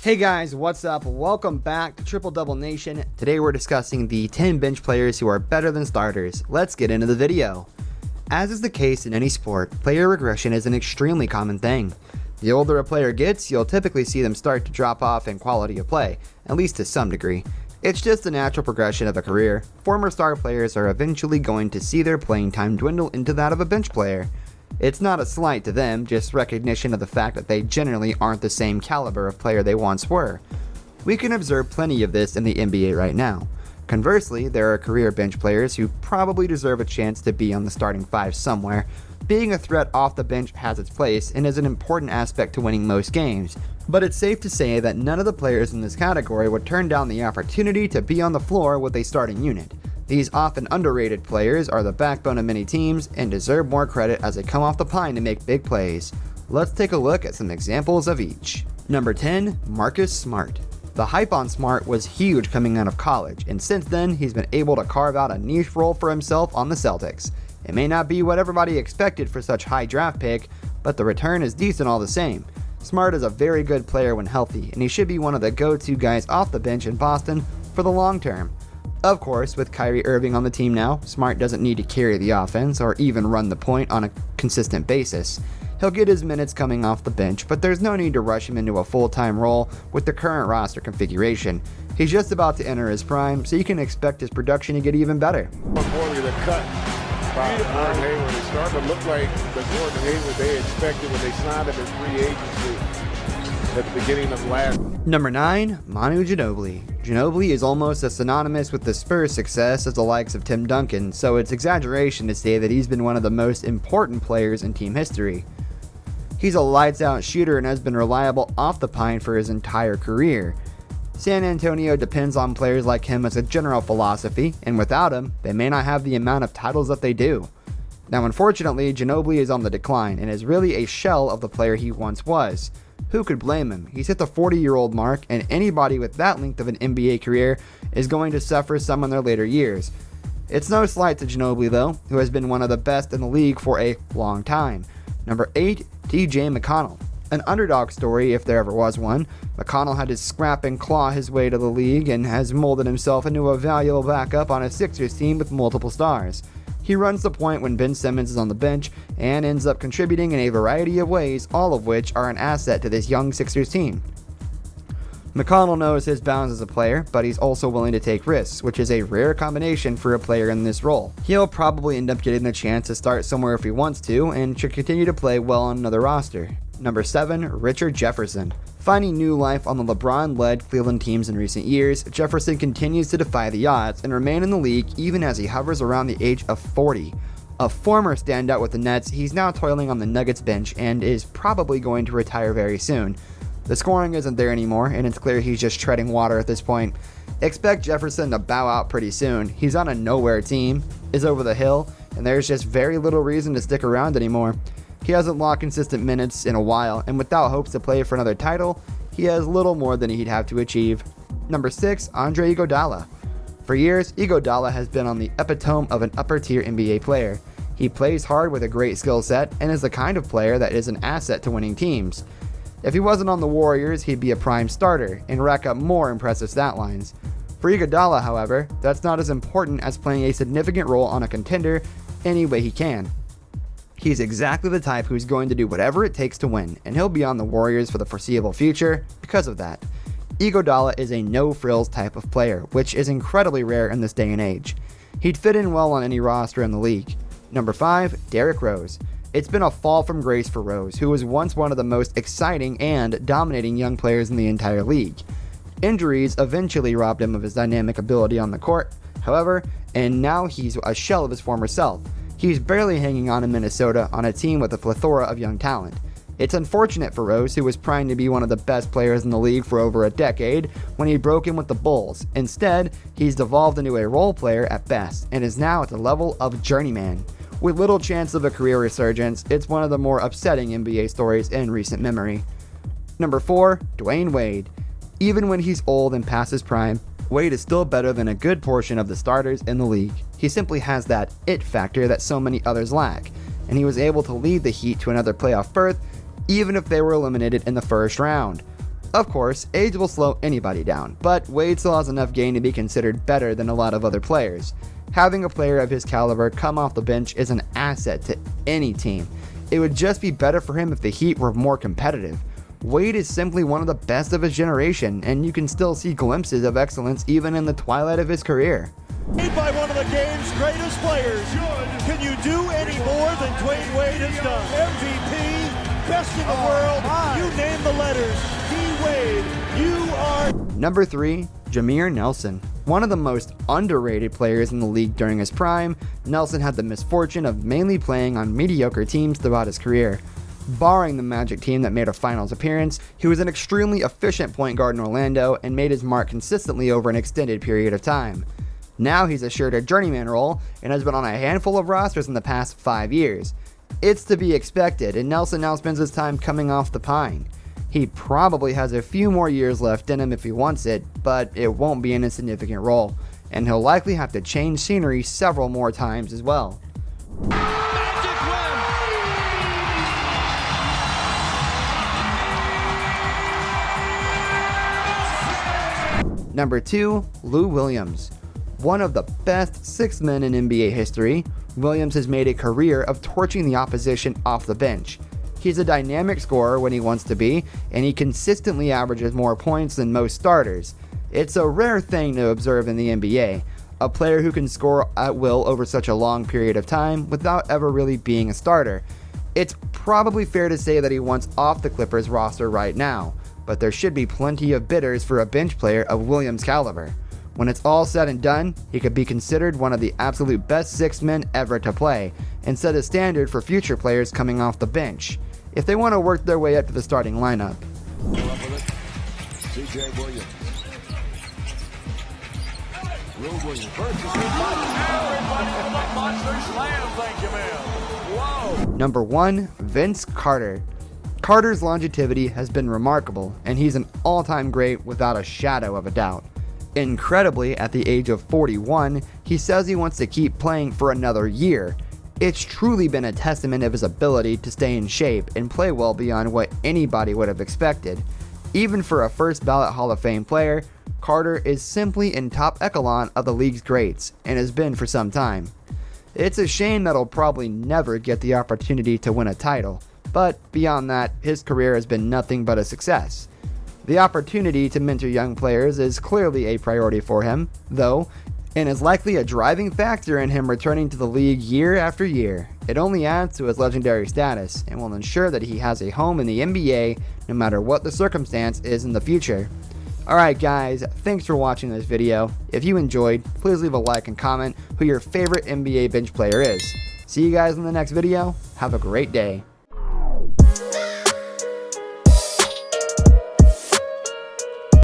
Hey guys, what's up? Welcome back to Triple Double Nation. Today we're discussing the 10 bench players who are better than starters. Let's get into the video. As is the case in any sport, player regression is an extremely common thing. The older a player gets, you'll typically see them start to drop off in quality of play, at least to some degree. It's just the natural progression of a career. Former star players are eventually going to see their playing time dwindle into that of a bench player. It's not a slight to them, just recognition of the fact that they generally aren't the same caliber of player they once were. We can observe plenty of this in the NBA right now. Conversely, there are career bench players who probably deserve a chance to be on the starting five somewhere. Being a threat off the bench has its place and is an important aspect to winning most games, but it's safe to say that none of the players in this category would turn down the opportunity to be on the floor with a starting unit. These often underrated players are the backbone of many teams and deserve more credit as they come off the pine to make big plays. Let's take a look at some examples of each. Number 10, Marcus Smart. The hype on Smart was huge coming out of college, and since then he's been able to carve out a niche role for himself on the Celtics. It may not be what everybody expected for such high draft pick, but the return is decent all the same. Smart is a very good player when healthy, and he should be one of the go-to guys off the bench in Boston for the long term. Of course, with Kyrie Irving on the team now, Smart doesn't need to carry the offense or even run the point on a consistent basis. He'll get his minutes coming off the bench, but there's no need to rush him into a full-time role with the current roster configuration. He's just about to enter his prime, so you can expect his production to get even better. Unfortunately, the cut by Gordon Hayward is starting to look like the Gordon Hayward they expected when they signed him in free agency at the beginning of last. Number 9, Manu Ginobili. Ginobili is almost as synonymous with the Spurs' success as the likes of Tim Duncan, so it's exaggeration to say that he's been one of the most important players in team history. He's a lights-out shooter and has been reliable off the pine for his entire career. San Antonio depends on players like him as a general philosophy, and without him, they may not have the amount of titles that they do. Now unfortunately, Ginobili is on the decline and is really a shell of the player he once was. Who could blame him? He's hit the 40-year-old mark, and anybody with that length of an NBA career is going to suffer some in their later years. It's no slight to Ginobili though, who has been one of the best in the league for a long time. Number 8, TJ McConnell. An underdog story if there ever was one. McConnell had to scrap and claw his way to the league and has molded himself into a valuable backup on a Sixers team with multiple stars. He runs the point when Ben Simmons is on the bench and ends up contributing in a variety of ways, all of which are an asset to this young Sixers team. McConnell knows his bounds as a player, but he's also willing to take risks, which is a rare combination for a player in this role. He'll probably end up getting the chance to start somewhere if he wants to, and should continue to play well on another roster. Number 7, Richard Jefferson. Finding new life on the LeBron-led Cleveland teams in recent years, Jefferson continues to defy the odds and remain in the league even as he hovers around the age of 40. A former standout with the Nets, he's now toiling on the Nuggets bench and is probably going to retire very soon. The scoring isn't there anymore, and it's clear he's just treading water at this point. Expect Jefferson to bow out pretty soon. He's on a nowhere team, is over the hill, and there's just very little reason to stick around anymore. He hasn't logged consistent minutes in a while, and without hopes to play for another title, he has little more than he'd have to achieve. Number 6, Andre Iguodala. For years, Iguodala has been on the epitome of an upper-tier NBA player. He plays hard with a great skill set and is the kind of player that is an asset to winning teams. If he wasn't on the Warriors, he'd be a prime starter and rack up more impressive stat lines. For Iguodala, however, that's not as important as playing a significant role on a contender any way he can. He's exactly the type who's going to do whatever it takes to win, and he'll be on the Warriors for the foreseeable future because of that. Iguodala is a no-frills type of player, which is incredibly rare in this day and age. He'd fit in well on any roster in the league. Number 5, Derrick Rose. It's been a fall from grace for Rose, who was once one of the most exciting and dominating young players in the entire league. Injuries eventually robbed him of his dynamic ability on the court, however, and now he's a shell of his former self. He's barely hanging on in Minnesota on a team with a plethora of young talent. It's unfortunate for Rose, who was primed to be one of the best players in the league for over a decade, when he broke in with the Bulls. Instead, he's devolved into a role player at best, and is now at the level of journeyman. With little chance of a career resurgence, it's one of the more upsetting NBA stories in recent memory. Number 4, Dwyane Wade. Even when he's old and past his prime, Wade is still better than a good portion of the starters in the league. He simply has that it factor that so many others lack, and he was able to lead the Heat to another playoff berth even if they were eliminated in the first round. Of course, age will slow anybody down, but Wade still has enough gain to be considered better than a lot of other players. Having a player of his caliber come off the bench is an asset to any team. It would just be better for him if the Heat were more competitive. Wade is simply one of the best of his generation, and you can still see glimpses of excellence even in the twilight of his career. Made by one of the game's greatest players. Can you do any more than Dwyane Wade has done? MVP, best in the world, you name the letters. D-Wade, you are... Number 3, Jameer Nelson. One of the most underrated players in the league during his prime, Nelson had the misfortune of mainly playing on mediocre teams throughout his career. Barring the Magic team that made a finals appearance, he was an extremely efficient point guard in Orlando and made his mark consistently over an extended period of time. Now he's assured a journeyman role and has been on a handful of rosters in the past 5 years. It's to be expected, and Nelson now spends his time coming off the pine. He probably has a few more years left in him if he wants it, but it won't be in a significant role, and he'll likely have to change scenery several more times as well. Number 2, Lou Williams. One of the best sixth men in NBA history, Williams has made a career of torching the opposition off the bench. He's a dynamic scorer when he wants to be, and he consistently averages more points than most starters. It's a rare thing to observe in the NBA, a player who can score at will over such a long period of time without ever really being a starter. It's probably fair to say that he wants off the Clippers roster right now, but there should be plenty of bidders for a bench player of Williams' caliber. When it's all said and done, he could be considered one of the absolute best sixth men ever to play, and set a standard for future players coming off the bench, if they want to work their way up to the starting lineup. C.J. Williams. Will Williams. Number 1, Vince Carter. Carter's longevity has been remarkable, and he's an all-time great without a shadow of a doubt. Incredibly, at the age of 41, he says he wants to keep playing for another year. It's truly been a testament of his ability to stay in shape and play well beyond what anybody would have expected. Even for a first ballot Hall of Fame player, Carter is simply in top echelon of the league's greats, and has been for some time. It's a shame that he'll probably never get the opportunity to win a title, but beyond that, his career has been nothing but a success. The opportunity to mentor young players is clearly a priority for him, though, and is likely a driving factor in him returning to the league year after year. It only adds to his legendary status, and will ensure that he has a home in the NBA no matter what the circumstance is in the future. Alright guys, thanks for watching this video. If you enjoyed, please leave a like and comment who your favorite NBA bench player is. See you guys in the next video. Have a great day.